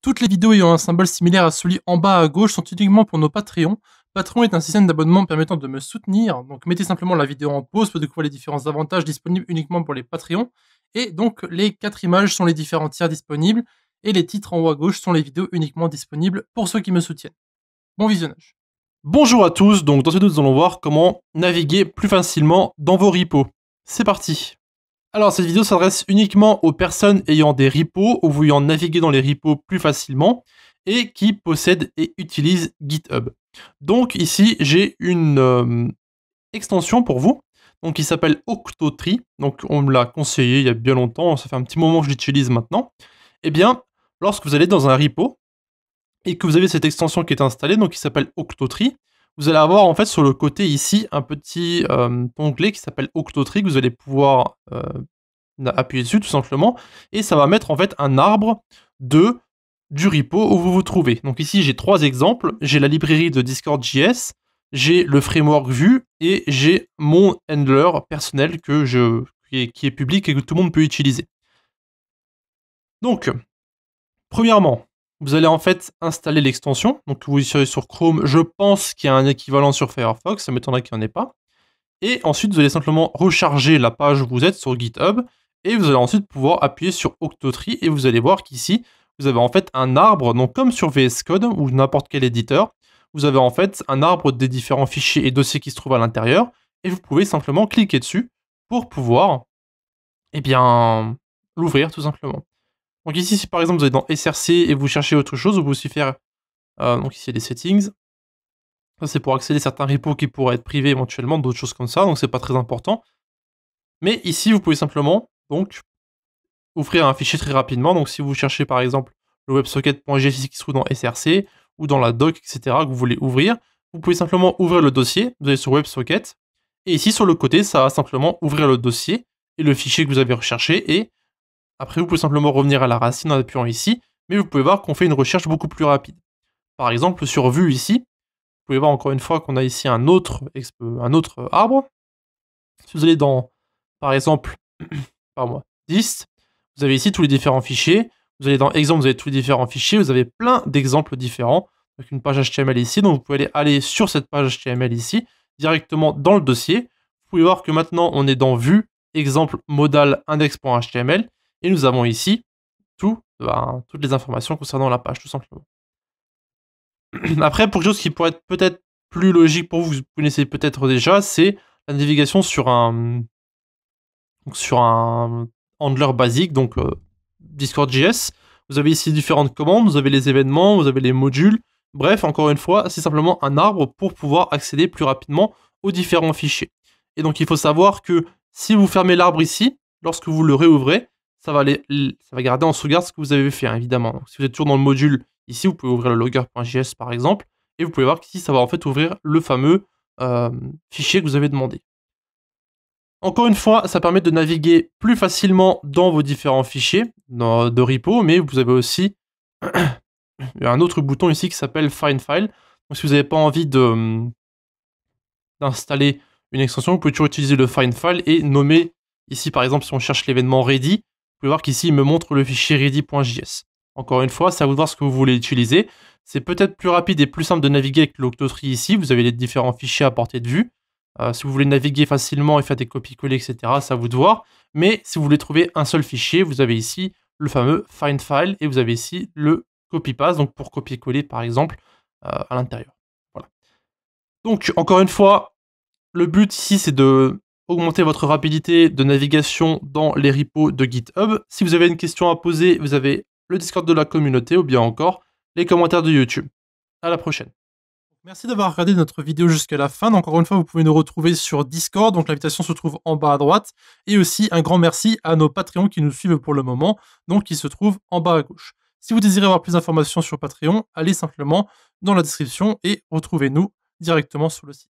Toutes les vidéos ayant un symbole similaire à celui en bas à gauche sont uniquement pour nos Patreons. Patreon est un système d'abonnement permettant de me soutenir, donc mettez simplement la vidéo en pause pour découvrir les différents avantages disponibles uniquement pour les Patreons. Et donc les 4 images sont les différents tiers disponibles, et les titres en haut à gauche sont les vidéos uniquement disponibles pour ceux qui me soutiennent. Bon visionnage. Bonjour à tous, donc dans cette vidéo nous allons voir comment naviguer plus facilement dans vos repos. C'est parti. Alors cette vidéo s'adresse uniquement aux personnes ayant des repos ou voulant naviguer dans les repos plus facilement et qui possèdent et utilisent GitHub. Donc ici j'ai une extension pour vous donc qui s'appelle Octotree. Donc on me l'a conseillé il y a bien longtemps, ça fait un petit moment que je l'utilise maintenant. Eh bien, lorsque vous allez dans un repo et que vous avez cette extension qui est installée, donc qui s'appelle Octotree, vous allez avoir en fait sur le côté ici un petit onglet qui s'appelle Octotree que vous allez pouvoir appuyer dessus tout simplement, et ça va mettre en fait un arbre du repo où vous vous trouvez. Donc ici j'ai 3 exemples, j'ai la librairie de Discord.js, j'ai le framework Vue et j'ai mon handler personnel qui est public et que tout le monde peut utiliser. Donc, premièrement, vous allez en fait installer l'extension. Donc vous serez sur Chrome, je pense qu'il y a un équivalent sur Firefox, ça m'étonnerait qu'il n'y en ait pas. Et ensuite, vous allez simplement recharger la page où vous êtes sur GitHub, et vous allez ensuite pouvoir appuyer sur Octotree, et vous allez voir qu'ici, vous avez en fait un arbre, donc comme sur VS Code ou n'importe quel éditeur, vous avez en fait un arbre des différents fichiers et dossiers qui se trouvent à l'intérieur, et vous pouvez simplement cliquer dessus pour pouvoir, eh bien, l'ouvrir tout simplement. Donc ici, si par exemple vous êtes dans SRC et vous cherchez autre chose, vous pouvez aussi faire, donc ici il y a des settings. Ça c'est pour accéder à certains repos qui pourraient être privés éventuellement, d'autres choses comme ça, donc c'est pas très important. Mais ici, vous pouvez simplement donc ouvrir un fichier très rapidement. Donc si vous cherchez par exemple le websocket.js qui se trouve dans SRC ou dans la doc, etc. que vous voulez ouvrir, vous pouvez simplement ouvrir le dossier, vous allez sur WebSocket, et ici sur le côté, ça va simplement ouvrir le dossier et le fichier que vous avez recherché, et après vous pouvez simplement revenir à la racine en appuyant ici, mais vous pouvez voir qu'on fait une recherche beaucoup plus rapide. Par exemple sur Vue ici, vous pouvez voir encore une fois qu'on a ici un autre arbre. Si vous allez dans, par exemple, dist, vous avez ici tous les différents fichiers. Vous allez dans exemple, vous avez tous les différents fichiers. Vous avez plein d'exemples différents. Donc une page HTML ici. Donc vous pouvez aller sur cette page HTML ici, directement dans le dossier. Vous pouvez voir que maintenant on est dans Vue, exemple modal index.html. Et nous avons ici toutes les informations concernant la page, tout simplement. Après, pour quelque chose qui pourrait être peut-être plus logique pour vous, vous connaissez peut-être déjà, c'est la navigation sur un handler basique, donc Discord.js. Vous avez ici différentes commandes, vous avez les événements, vous avez les modules. Bref, encore une fois, c'est simplement un arbre pour pouvoir accéder plus rapidement aux différents fichiers. Et donc, il faut savoir que si vous fermez l'arbre ici, lorsque vous le réouvrez, ça va garder en sauvegarde ce que vous avez fait, hein, évidemment. Donc, si vous êtes toujours dans le module, ici, vous pouvez ouvrir le logger.js par exemple, et vous pouvez voir qu'ici, ça va en fait ouvrir le fameux fichier que vous avez demandé. Encore une fois, ça permet de naviguer plus facilement dans vos différents fichiers de repo, mais vous avez aussi un autre bouton ici qui s'appelle Find File. Donc si vous n'avez pas envie d'installer une extension, vous pouvez toujours utiliser le Find File et nommer ici par exemple si on cherche l'événement ready, vous pouvez voir qu'ici il me montre le fichier ready.js. Encore une fois, c'est à vous de voir ce que vous voulez utiliser. C'est peut-être plus rapide et plus simple de naviguer avec l'Octotree ici, vous avez les différents fichiers à portée de vue. Si vous voulez naviguer facilement et faire des copies-coller, etc., c'est à vous de voir. Mais si vous voulez trouver un seul fichier, vous avez ici le fameux Find File et vous avez ici le Copy-Paste, donc pour copier-coller par exemple à l'intérieur. Voilà. Donc encore une fois, le but ici c'est de augmenter votre rapidité de navigation dans les repos de GitHub. Si vous avez une question à poser, vous avez le Discord de la communauté ou bien encore les commentaires de YouTube. À la prochaine. Merci d'avoir regardé notre vidéo jusqu'à la fin. Encore une fois, vous pouvez nous retrouver sur Discord, donc l'invitation se trouve en bas à droite. Et aussi, un grand merci à nos Patreons qui nous suivent pour le moment, donc qui se trouvent en bas à gauche. Si vous désirez avoir plus d'informations sur Patreon, allez simplement dans la description et retrouvez-nous directement sur le site.